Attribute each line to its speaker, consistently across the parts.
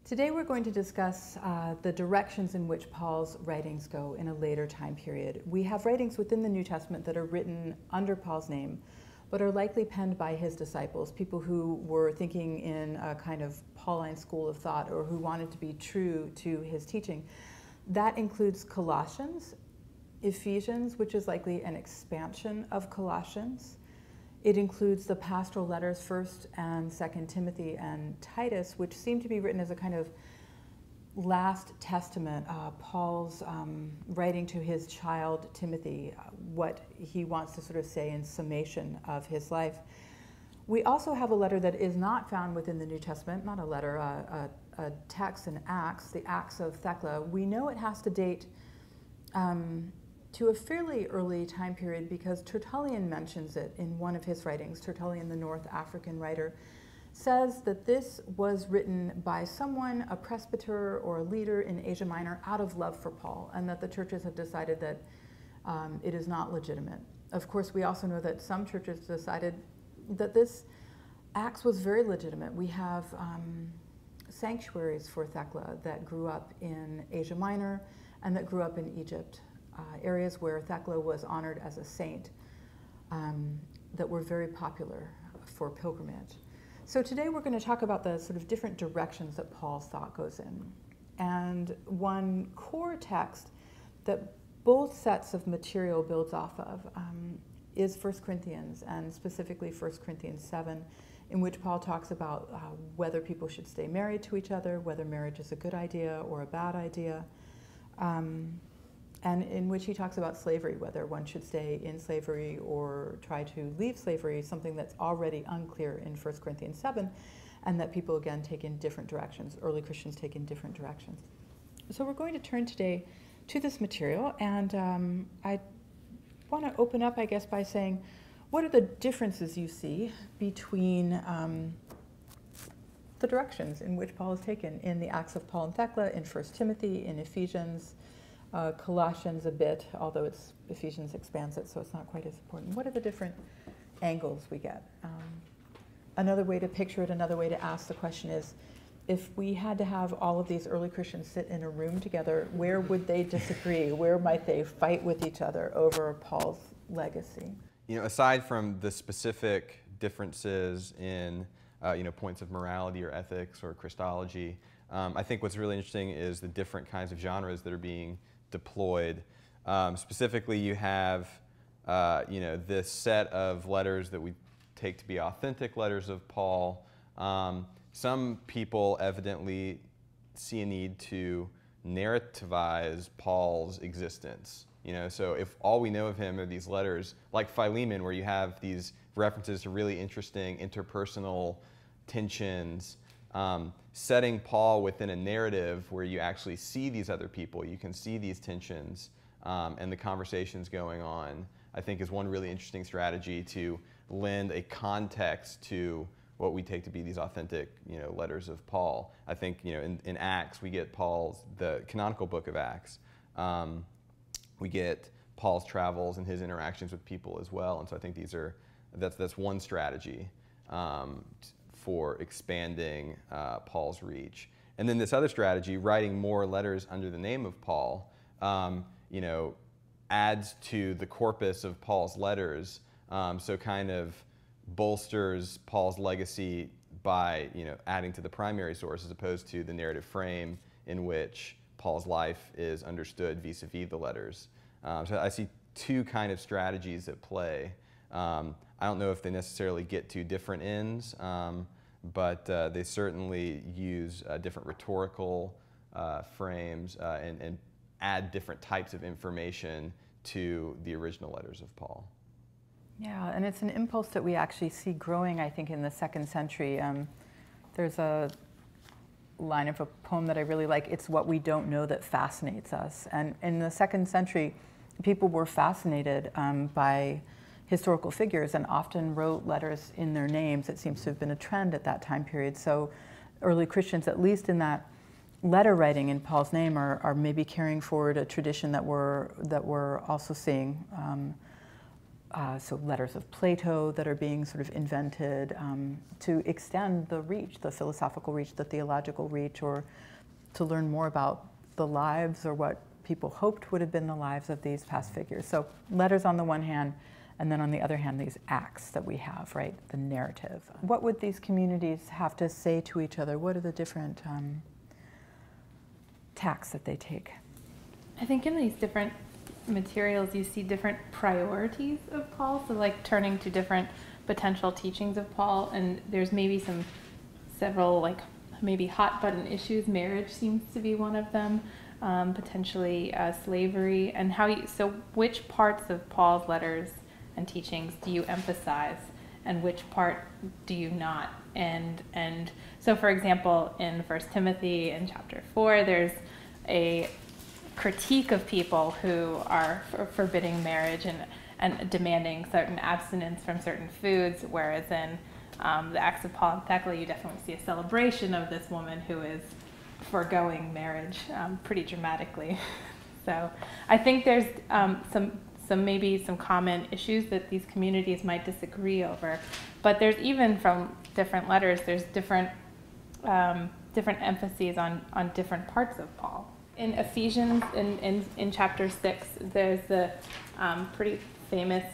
Speaker 1: Today we're going to discuss the directions in which Paul's writings go in a later time period. We have writings within the New Testament that are written under Paul's name, but are likely penned by his disciples, people who were thinking in a kind of Pauline school of thought or who wanted to be true to his teaching. That includes Colossians, Ephesians, which is likely an expansion of Colossians. It includes the pastoral letters, 1st and 2nd Timothy and Titus, which seem to be written as a kind of last testament, Paul's writing to his child Timothy, what he wants to sort of say in summation of his life. We also have a letter that is not found within the New Testament, not a letter, a text in Acts, the Acts of Thecla. We know it has to date to a fairly early time period because Tertullian mentions it in one of his writings. Tertullian, the North African writer, says that this was written by someone, a presbyter or a leader in Asia Minor, out of love for Paul, and that the churches have decided that it is not legitimate. Of course, we also know that some churches decided that this Acts was very legitimate. We have sanctuaries for Thecla that grew up in Asia Minor and that grew up in Egypt. Areas where Thecla was honored as a saint that were very popular for pilgrimage. So today we're going to talk about the sort of different directions that Paul's thought goes in. And one core text that both sets of material builds off of is 1 Corinthians, and specifically 1 Corinthians 7, in which Paul talks about whether people should stay married to each other, whether marriage is a good idea or a bad idea. And in which he talks about slavery, whether one should stay in slavery or try to leave slavery, something that's already unclear in 1 Corinthians 7, and that people, again, take in different directions. Early Christians take in different directions. So we're going to turn today to this material, and I want to open up, I guess, by saying, what are the differences you see between the directions in which Paul is taken in the Acts of Paul and Thecla, in 1 Timothy, in Ephesians, Colossians a bit, although Ephesians expands it, so it's not quite as important. What are the different angles we get? Another way to picture it, another way to ask the question is, if we had to have all of these early Christians sit in a room together, where would they disagree? Where might they fight with each other over Paul's legacy?
Speaker 2: You know, aside from the specific differences in points of morality or ethics or Christology, I think what's really interesting is the different kinds of genres that are being deployed. Specifically, you have this set of letters that we take to be authentic letters of Paul. Some people evidently see a need to narrativize Paul's existence. So if all we know of him are these letters, like Philemon, where you have these references to really interesting interpersonal tensions, setting Paul within a narrative where you actually see these other people, you can see these tensions and the conversations going on, I think is one really interesting strategy to lend a context to what we take to be these authentic letters of Paul. I think in Acts we get the canonical book of Acts. We get Paul's travels and his interactions with people as well, and so I think that's one strategy for expanding Paul's reach. And then this other strategy, writing more letters under the name of Paul, adds to the corpus of Paul's letters, so kind of bolsters Paul's legacy by adding to the primary source as opposed to the narrative frame in which Paul's life is understood vis-a-vis the letters. So I see two kind of strategies at play. I don't know if they necessarily get to different ends, but they certainly use different rhetorical frames and add different types of information to the original letters of Paul.
Speaker 1: Yeah, and it's an impulse that we actually see growing, I think, in the 2nd century. There's a line of a poem that I really like, "It's what we don't know that fascinates us." And in the 2nd century, people were fascinated by historical figures and often wrote letters in their names. It seems to have been a trend at that time period. So early Christians, at least in that letter writing in Paul's name, are maybe carrying forward a tradition that we're also seeing so letters of Plato that are being sort of invented to extend the reach, the philosophical reach, the theological reach, or to learn more about the lives or what people hoped would have been the lives of these past figures. So letters on the one hand, and then on the other hand, these acts that we have, right? The narrative. What would these communities have to say to each other? What are the different tacks that they take?
Speaker 3: I think in these different materials you see different priorities of Paul, so like turning to different potential teachings of Paul, and there's maybe several like maybe hot button issues. Marriage seems to be one of them, potentially slavery, and so which parts of Paul's letters and teachings do you emphasize and which part do you not? And so for example, in 1 Timothy in chapter 4, there's a critique of people who are forbidding marriage and demanding certain abstinence from certain foods, whereas in the Acts of Paul and Thecla, you definitely see a celebration of this woman who is foregoing marriage pretty dramatically. So I think there's maybe some common issues that these communities might disagree over, but there's even from different letters, there's different emphases on different parts of Paul. In Ephesians, in chapter 6, there's the pretty famous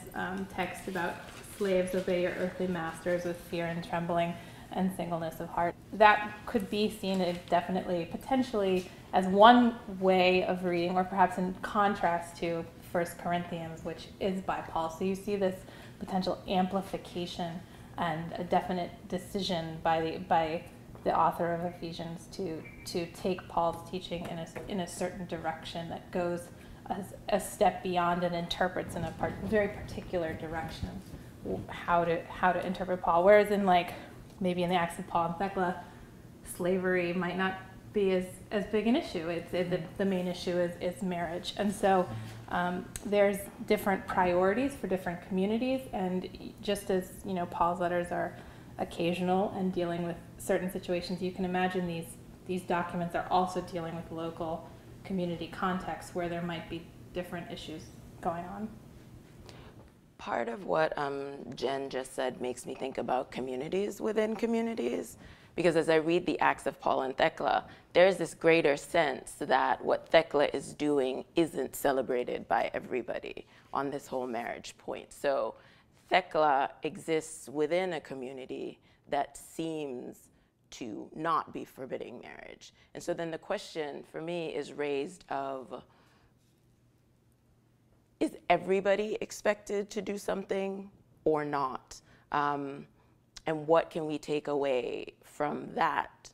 Speaker 3: text about slaves obey your earthly masters with fear and trembling and singleness of heart. That could be seen definitely, potentially, as one way of reading, or perhaps in contrast to 1 Corinthians, which is by Paul. So you see this potential amplification and a definite decision by the author of Ephesians to take Paul's teaching in a certain direction that goes a step beyond and interprets in a very particular direction how to interpret Paul. Whereas in maybe in the Acts of Paul and Thecla, slavery might not be as big an issue. The main issue is marriage, and so there's different priorities for different communities, and just as Paul's letters are occasional and dealing with certain situations, you can imagine these documents are also dealing with local community contexts where there might be different issues going on.
Speaker 4: Part of what Jen just said makes me think about communities within communities, because as I read the Acts of Paul and Thecla, there's this greater sense that what Thecla is doing isn't celebrated by everybody on this whole marriage point. So Thecla exists within a community that seems to not be forbidding marriage. And so then the question for me is raised of, is everybody expected to do something or not? And what can we take away from that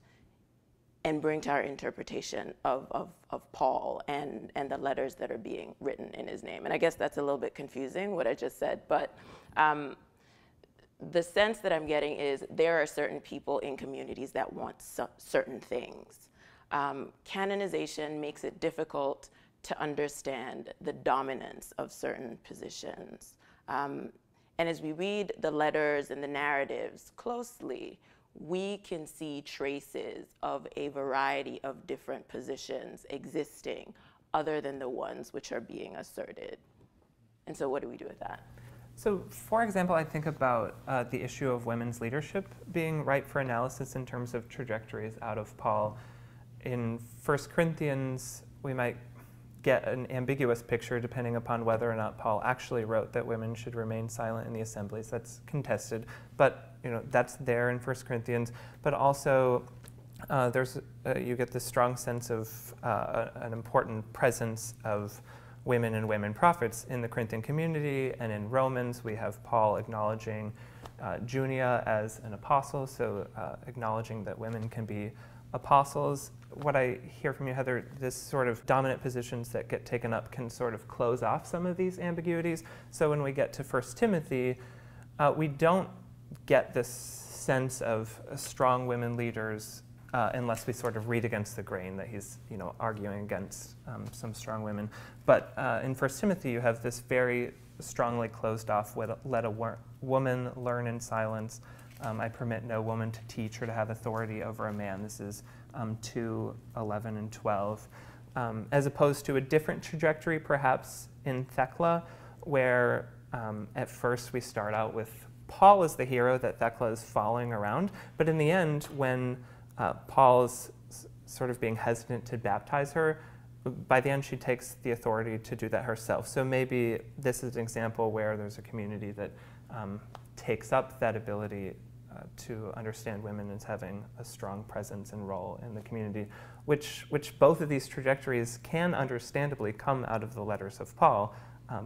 Speaker 4: and bring to our interpretation of Paul and the letters that are being written in his name? And I guess that's a little bit confusing, what I just said, but the sense that I'm getting is there are certain people in communities that want certain things. Canonization makes it difficult to understand the dominance of certain positions. And as we read the letters and the narratives closely, we can see traces of a variety of different positions existing other than the ones which are being asserted. And so what do we do with that?
Speaker 5: So, for example, I think about the issue of women's leadership being ripe for analysis in terms of trajectories out of Paul. In 1 Corinthians, we might get an ambiguous picture depending upon whether or not Paul actually wrote that women should remain silent in the assemblies. That's contested, but that's there in 1 Corinthians. But also, you get this strong sense of an important presence of women and women prophets in the Corinthian community, and in Romans we have Paul acknowledging Junia as an apostle, so acknowledging that women can be apostles. What I hear from you, Heather, this sort of dominant positions that get taken up can sort of close off some of these ambiguities. So when we get to 1 Timothy, we don't get this sense of strong women leaders unless we sort of read against the grain that he's arguing against some strong women. But in 1 Timothy, you have this very strongly closed off, let a woman learn in silence. I permit no woman to teach or to have authority over a man. This is 2:11 and 12. As opposed to a different trajectory, perhaps, in Thecla, where at first we start out with Paul as the hero that Thecla is following around, but in the end, when Paul is sort of being hesitant to baptize her, by the end she takes the authority to do that herself. So maybe this is an example where there's a community that takes up that ability to understand women as having a strong presence and role in the community, which both of these trajectories can understandably come out of the letters of Paul,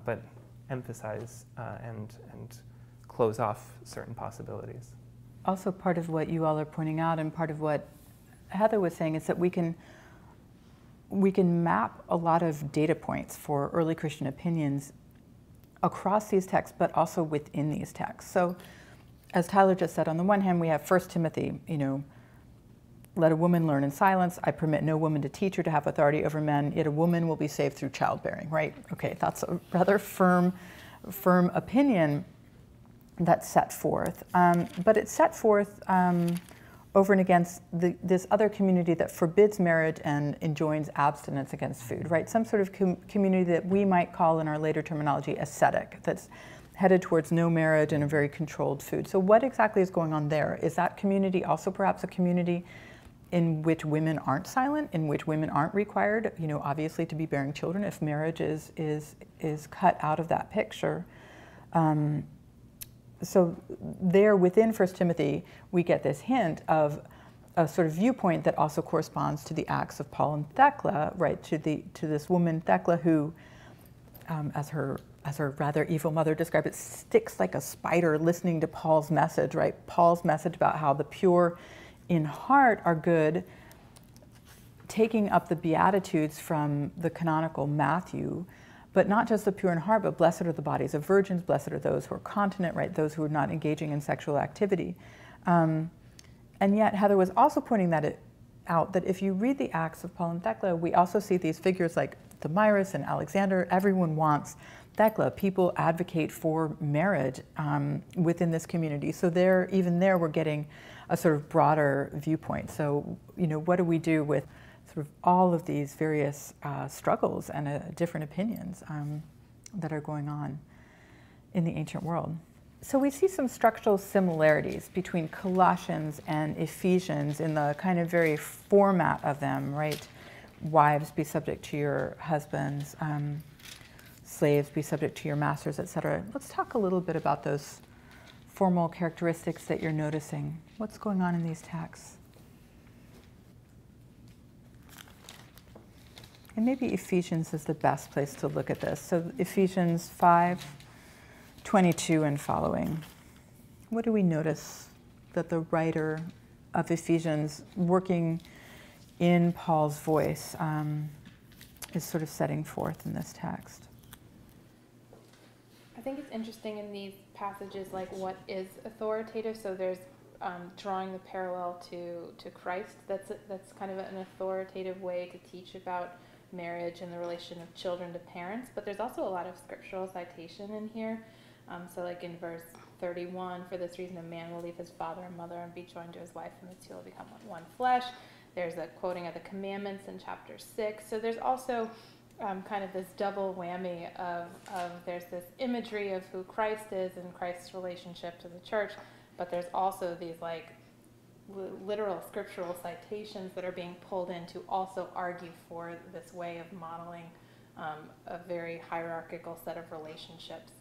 Speaker 5: but emphasize and close off certain possibilities.
Speaker 1: Also, part of what you all are pointing out and part of what Heather was saying is that we can map a lot of data points for early Christian opinions across these texts, but also within these texts. So, as Tyler just said, on the one hand, we have 1 Timothy, let a woman learn in silence. I permit no woman to teach or to have authority over men, yet a woman will be saved through childbearing, right? Okay, that's a rather firm opinion that's set forth. But it's set forth over and against this other community that forbids marriage and enjoins abstinence against food, right? Some sort of community that we might call in our later terminology ascetic, that's headed towards no marriage and a very controlled food. So what exactly is going on there? Is that community also perhaps a community in which women aren't silent, in which women aren't required, obviously to be bearing children if marriage is cut out of that picture? So there within 1 Timothy, we get this hint of a sort of viewpoint that also corresponds to the acts of Paul and Thecla, right? To this woman Thecla who, as her rather evil mother described it, sticks like a spider listening to Paul's message, right? Paul's message about how the pure in heart are good, taking up the Beatitudes from the canonical Matthew, but not just the pure in heart, but blessed are the bodies of virgins, blessed are those who are continent, right? Those who are not engaging in sexual activity. And yet Heather was also pointing out that if you read the Acts of Paul and Thecla, we also see these figures like Thamyris and Alexander. Everyone wants Thecla. People advocate for marriage within this community. So even there, we're getting a sort of broader viewpoint. So, what do we do with sort of all of these various struggles and different opinions that are going on in the ancient world? So we see some structural similarities between Colossians and Ephesians in the kind of very format of them, right? Wives, be subject to your husbands. Slaves, be subject to your masters, etc. Let's talk a little bit about those formal characteristics that you're noticing. What's going on in these texts? And maybe Ephesians is the best place to look at this. So Ephesians 5:22 and following. What do we notice that the writer of Ephesians, working in Paul's voice, is sort of setting forth in this text?
Speaker 3: I think it's interesting in these passages, like what is authoritative. So there's drawing the parallel to Christ. That's kind of an authoritative way to teach about marriage and the relation of children to parents. But there's also a lot of scriptural citation in here. So like in verse 31, for this reason a man will leave his father and mother and be joined to his wife, and the two will become one flesh. There's a quoting of the commandments in chapter 6. So there's also kind of this double whammy of there's this imagery of who Christ is and Christ's relationship to the church, but there's also these like literal scriptural citations that are being pulled in to also argue for this way of modeling a very hierarchical set of relationships,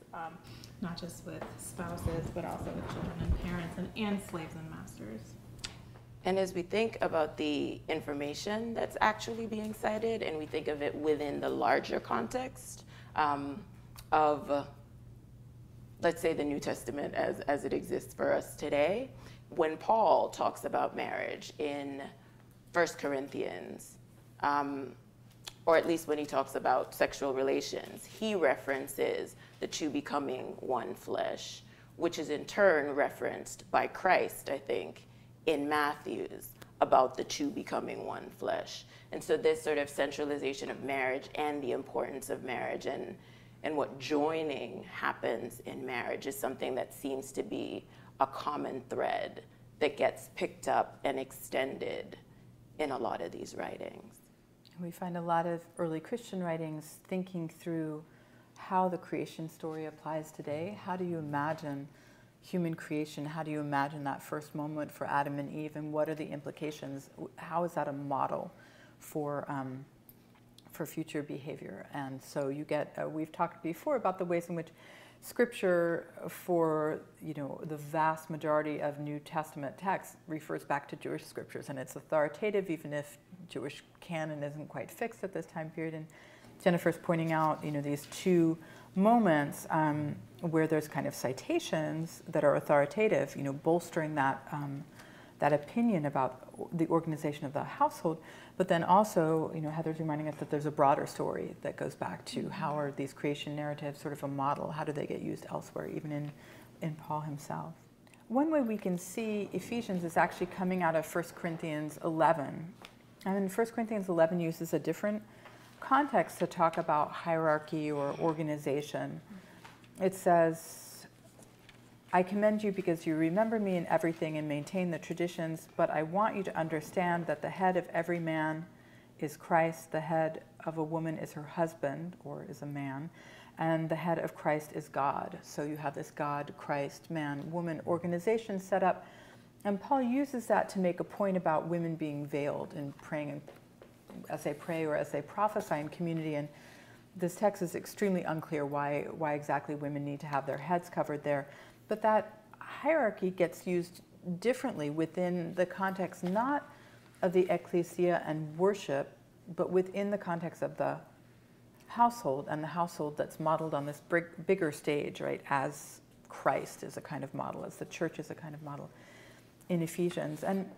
Speaker 3: not just with spouses, but also with children and parents and slaves and masters.
Speaker 4: And as we think about the information that's actually being cited, and we think of it within the larger context of, let's say, the New Testament as it exists for us today, when Paul talks about marriage in 1 Corinthians, or at least when he talks about sexual relations, he references the two becoming one flesh, which is in turn referenced by Christ, I think, in Matthew's about the two becoming one flesh. And so this sort of centralization of marriage and the importance of marriage and what joining happens in marriage is something that seems to be a common thread that gets picked up and extended in a lot of these writings.
Speaker 1: We find a lot of early Christian writings thinking through how the creation story applies today. How do you imagine human creation? How do you imagine that first moment for Adam and Eve, and what are the implications? How is that a model for future behavior? And so you get, we've talked before about the ways in which Scripture, for the vast majority of New Testament texts, refers back to Jewish scriptures, and it's authoritative, even if Jewish canon isn't quite fixed at this time period. And Jennifer's pointing out, these two moments where there's kind of citations that are authoritative, bolstering that that opinion about the organization of the household. But then also, Heather's reminding us that there's a broader story that goes back to how are these creation narratives sort of a model? How do they get used elsewhere, even in Paul himself? One way we can see Ephesians is actually coming out of 1 Corinthians 11. And 1 Corinthians 11 uses a different context to talk about hierarchy or organization. It says, I commend you because you remember me in everything and maintain the traditions, but I want you to understand that the head of every man is Christ, the head of a woman is her husband, or is a man, and the head of Christ is God. So you have this God, Christ, man, woman organization set up, and Paul uses that to make a point about women being veiled and praying as they pray or as they prophesy in community. And this text is extremely unclear why exactly women need to have their heads covered there. But that hierarchy gets used differently within the context, not of the ecclesia and worship, but within the context of the household, and the household that's modeled on this bigger stage, right, as Christ is a kind of model, as the church is a kind of model in Ephesians. And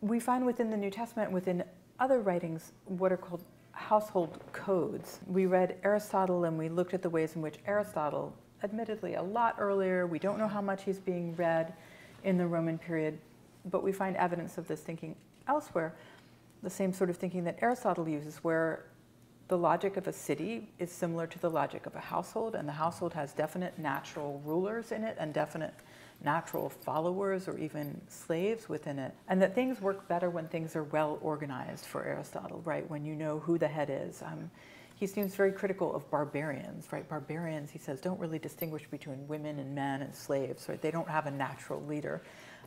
Speaker 1: we find within the New Testament, within other writings, what are called household codes. We read Aristotle, and we looked at the ways in which Aristotle, admittedly a lot earlier, we don't know how much he's being read in the Roman period, but we find evidence of this thinking elsewhere, the same sort of thinking that Aristotle uses, where the logic of a city is similar to the logic of a household, and the household has definite natural rulers in it and definite natural followers or even slaves within it, and that things work better when things are well organized for Aristotle, right? When you know who the head is. He seems very critical of barbarians, right? Barbarians, he says, don't really distinguish between women and men and slaves, right? They don't have a natural leader.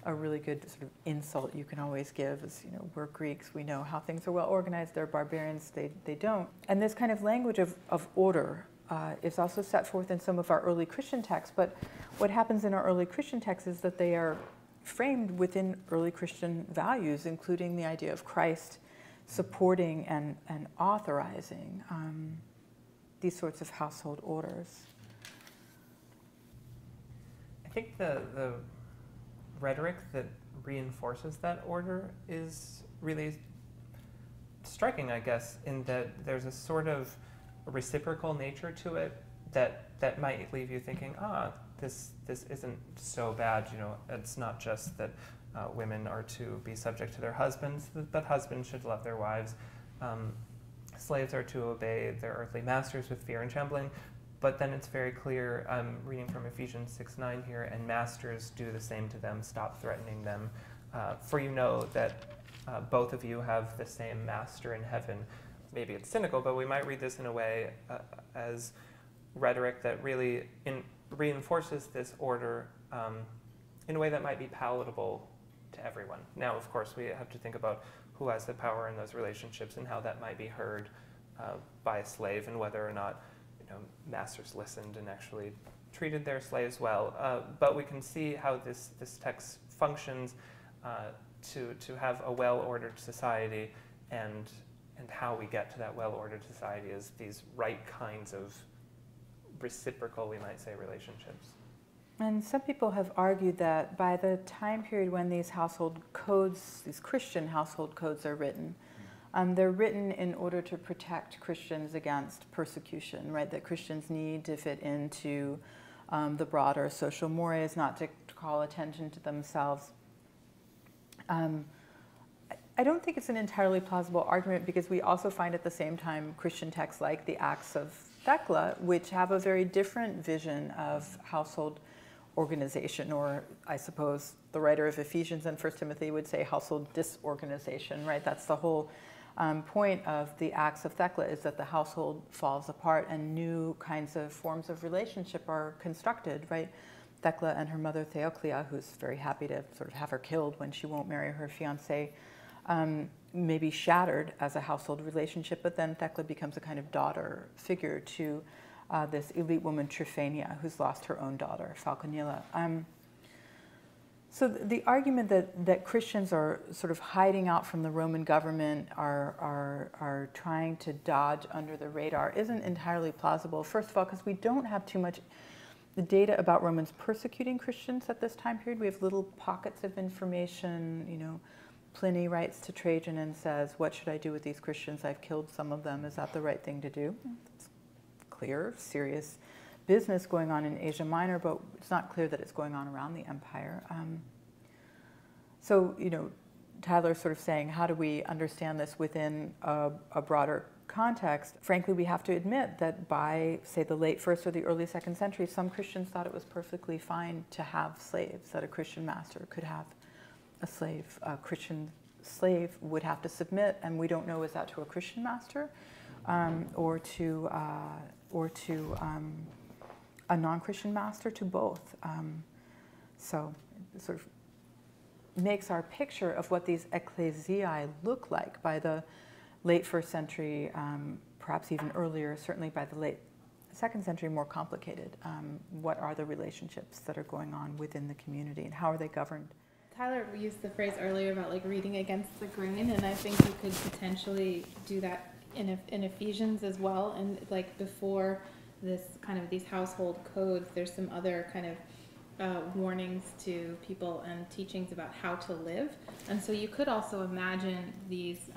Speaker 1: A really good sort of insult you can always give is, we're Greeks, we know how things are well organized, they're barbarians, they don't. And this kind of language of order is also set forth in some of our early Christian texts, but what happens in our early Christian texts is that they are framed within early Christian values, including the idea of Christ supporting and authorizing these sorts of household orders.
Speaker 5: I think the rhetoric that reinforces that order is really striking, I guess, in that there's a sort of reciprocal nature to it that might leave you thinking, this isn't so bad. It's not just that women are to be subject to their husbands, but husbands should love their wives. Slaves are to obey their earthly masters with fear and trembling. But then it's very clear, I'm reading from Ephesians 6:9 here, and masters do the same to them, stop threatening them. For you know that both of you have the same master in heaven. Maybe it's cynical, but we might read this in a way as rhetoric that really reinforces this order in a way that might be palatable to everyone. Now, of course, we have to think about who has the power in those relationships and how that might be heard by a slave, and whether or not masters listened and actually treated their slaves well. But we can see how this text functions to have a well-ordered society, and how we get to that well-ordered society is these right kinds of reciprocal, we might say, relationships.
Speaker 1: And some people have argued that by the time period when these household codes, these Christian household codes are written, they're written in order to protect Christians against persecution, right? That Christians need to fit into the broader social mores, not to call attention to themselves. I don't think it's an entirely plausible argument, because we also find at the same time Christian texts like the Acts of Thecla, which have a very different vision of household organization, or I suppose the writer of Ephesians and 1 Timothy would say household disorganization, right? That's the whole point of the Acts of Thecla is that the household falls apart and new kinds of forms of relationship are constructed, right? Thecla and her mother Theoclia, who's very happy to sort of have her killed when she won't marry her fiancé, may be shattered as a household relationship, but then Thecla becomes a kind of daughter figure to this elite woman Tryphania, who's lost her own daughter, Falconilla. So the argument that Christians are sort of hiding out from the Roman government, are trying to dodge under the radar, isn't entirely plausible. First of all, because we don't have too much data about Romans persecuting Christians at this time period. We have little pockets of information. You know, Pliny writes to Trajan and says, "What should I do with these Christians? I've killed some of them. Is that the right thing to do?" It's clear, serious business going on in Asia Minor, but it's not clear that it's going on around the empire. So, you know, Tyler's sort of saying, how do we understand this within a broader context? Frankly, we have to admit that by, say, the late 1st or the early 2nd century, some Christians thought it was perfectly fine to have slaves, that a Christian master could have a slave. A Christian slave would have to submit, and we don't know, is that to a Christian master or to a non-Christian master, to both. So it sort of makes our picture of what these ecclesiae look like by the late 1st century, perhaps even earlier, certainly by the late 2nd century, more complicated. What are the relationships that are going on within the community, and how are they governed?
Speaker 3: Tyler used the phrase earlier about like reading against the grain, and I think you could potentially do that in Ephesians as well. And like before this kind of these household codes, there's some other kind of warnings to people and teachings about how to live. And so you could also imagine these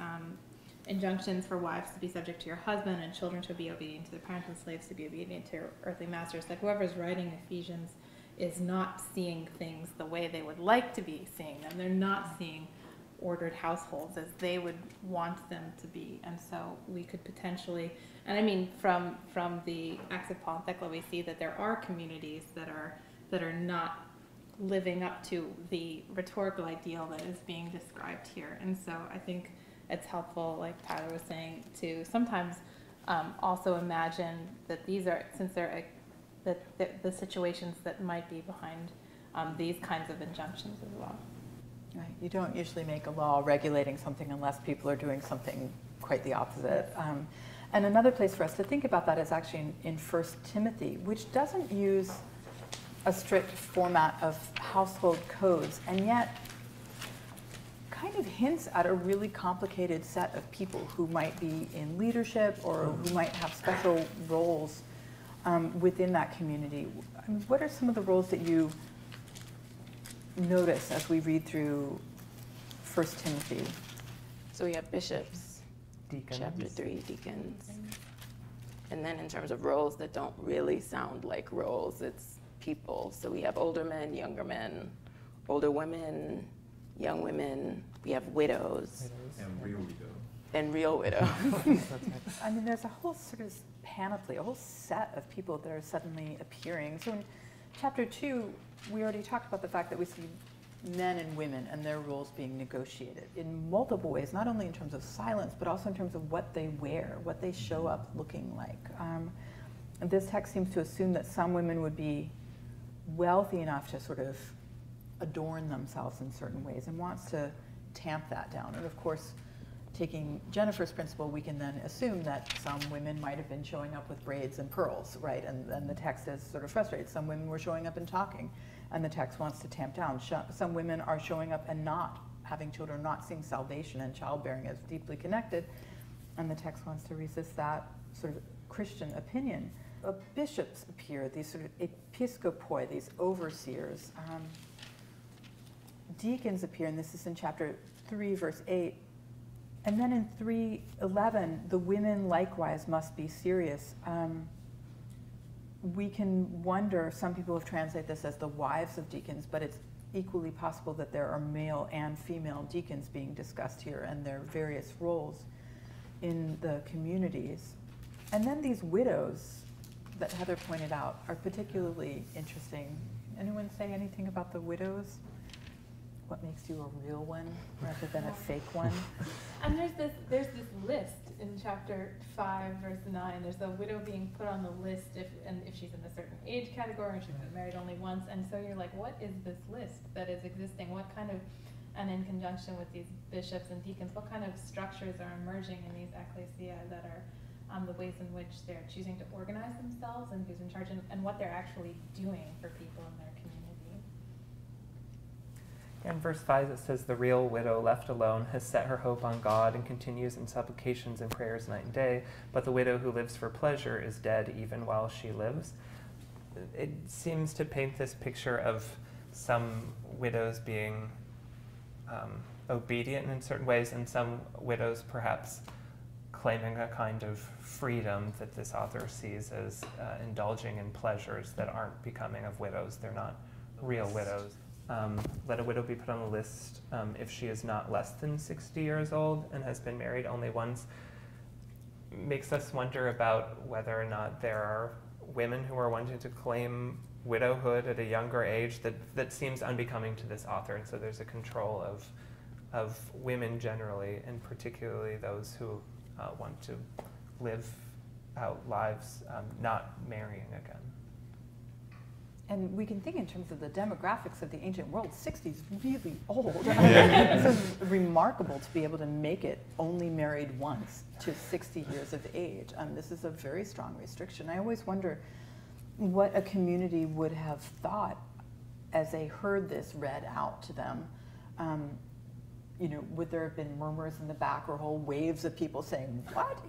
Speaker 3: injunctions for wives to be subject to your husband and children to be obedient to their parents and slaves to be obedient to your earthly masters. Like whoever's writing Ephesians is not seeing things the way they would like to be seeing them. They're not seeing ordered households as they would want them to be. And so we could potentially, and I mean from the Acts of Paul and Thecla, we see that there are communities that are not living up to the rhetorical ideal that is being described here. And so I think it's helpful, like Tyler was saying, to sometimes also imagine that these are, since they're the situations that might be behind these kinds of injunctions as well.
Speaker 1: Right. You don't usually make a law regulating something unless people are doing something quite the opposite. And another place for us to think about that is actually in 1 Timothy, which doesn't use a strict format of household codes, and yet kind of hints at a really complicated set of people who might be in leadership or who might have special roles within that community. I mean, what are some of the roles that you notice as we read through 1 Timothy?
Speaker 4: So we have bishops,
Speaker 5: Deacons.
Speaker 4: chapter 3, deacons. And then in terms of roles that don't really sound like roles, it's people. So we have older men, younger men, older women, young women. We have widows.
Speaker 6: And real widow.
Speaker 4: And real widows.
Speaker 1: I mean, there's a whole sort of panoply, a whole set of people that are suddenly appearing. So in chapter 2, we already talked about the fact that we see men and women and their roles being negotiated in multiple ways, not only in terms of silence, but also in terms of what they wear, what they show up looking like. And this text seems to assume that some women would be wealthy enough to sort of adorn themselves in certain ways and wants to tamp that down. And of course, taking Jennifer's principle, we can then assume that some women might have been showing up with braids and pearls, right? And the text is sort of frustrated. Some women were showing up and talking, and the text wants to tamp down. Some women are showing up and not having children, not seeing salvation and childbearing as deeply connected, and the text wants to resist that sort of Christian opinion. Bishops appear, these sort of episkopoi, these overseers. Deacons appear, and this is in chapter 3, verse 8. And then in 3:11, the women likewise must be serious. We can wonder, some people have translated this as the wives of deacons, but it's equally possible that there are male and female deacons being discussed here and their various roles in the communities. And then these widows that Heather pointed out are particularly interesting. Anyone say anything about the widows? what makes you a real one rather than a fake one.
Speaker 3: And there's this list in chapter 5, verse 9. There's a widow being put on the list if she's in a certain age category and she's been married only once. And so you're like, what is this list that is existing? What kind of, and in conjunction with these bishops and deacons, what kind of structures are emerging in these ecclesia that are the ways in which they're choosing to organize themselves and who's in charge and what they're actually doing for people in their community.
Speaker 5: In verse 5 it says, "The real widow left alone has set her hope on God and continues in supplications and prayers night and day, but the widow who lives for pleasure is dead even while she lives." It seems to paint this picture of some widows being obedient in certain ways, and some widows perhaps claiming a kind of freedom that this author sees as indulging in pleasures that aren't becoming of widows. They're not real widows. Let a widow be put on the list if she is not less than 60 years old and has been married only once. Makes us wonder about whether or not there are women who are wanting to claim widowhood at a younger age that seems unbecoming to this author. And so there's a control of women generally, and particularly those who want to live out lives not marrying again.
Speaker 1: And we can think in terms of the demographics of the ancient world. 60 is really old. It's remarkable to be able to make it only married once to 60 years of age. This is a very strong restriction. I always wonder what a community would have thought as they heard this read out to them. Would there have been murmurs in the back or whole waves of people saying, what?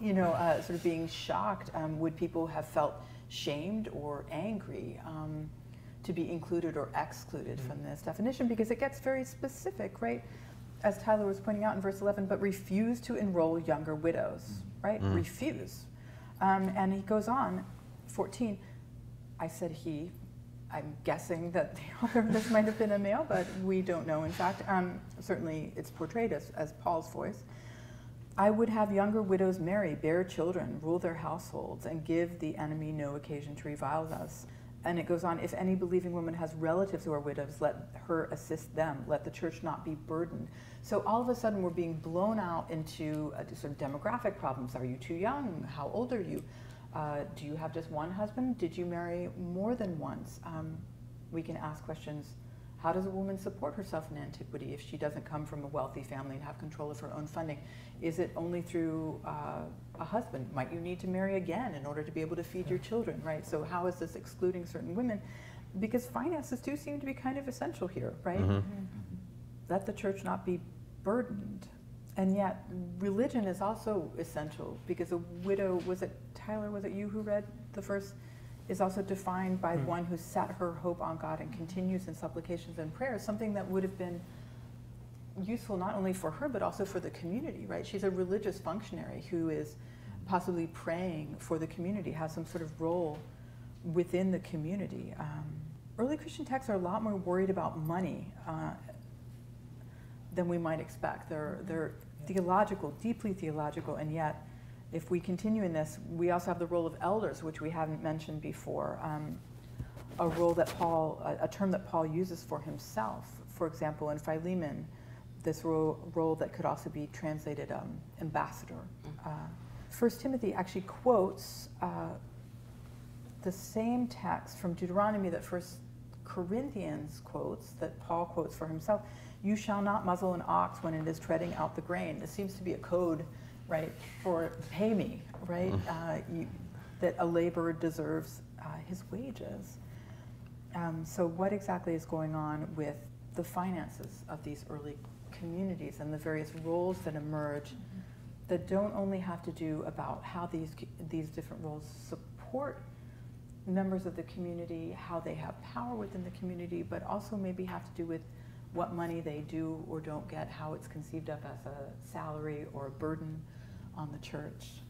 Speaker 1: Sort of being shocked. Would people have felt shamed or angry to be included or excluded from this definition? Because it gets very specific, right? As Tyler was pointing out in verse 11, but refuse to enroll younger widows, right? Refuse. And he goes on, 14, I said he. I'm guessing that the author of this might have been a male, but we don't know, in fact. Certainly it's portrayed as Paul's voice. I would have younger widows marry, bear children, rule their households, and give the enemy no occasion to revile us. And it goes on, if any believing woman has relatives who are widows, let her assist them. Let the church not be burdened. So all of a sudden we're being blown out into sort of demographic problems. Are you too young? How old are you? Do you have just one husband? Did you marry more than once? We can ask questions. How does a woman support herself in antiquity if she doesn't come from a wealthy family and have control of her own funding? Is it only through a husband? Might you need to marry again in order to be able to feed your children, right? So how is this excluding certain women? Because finances do seem to be kind of essential here, right? Let the church not be burdened. And yet, religion is also essential, because a widow, was it Tyler, was it you who read the verse, is also defined by one who set her hope on God and continues in supplications and prayers, something that would have been useful not only for her, but also for the community, right? She's a religious functionary who is possibly praying for the community, has some sort of role within the community. Early Christian texts are a lot more worried about money than we might expect. They're theological, deeply theological, and yet if we continue in this, we also have the role of elders, which we haven't mentioned before, a role that a term that Paul uses for himself. For example, in Philemon, this role that could also be translated ambassador. 1 Timothy actually quotes the same text from Deuteronomy that 1 Corinthians quotes, that Paul quotes for himself. You shall not muzzle an ox when it is treading out the grain. This seems to be a code, right, for pay me, right? That a laborer deserves his wages. So what exactly is going on with the finances of these early communities and the various roles that emerge that don't only have to do about how these different roles support members of the community, how they have power within the community, but also maybe have to do with what money they do or don't get, how it's conceived of as a salary or a burden on the church.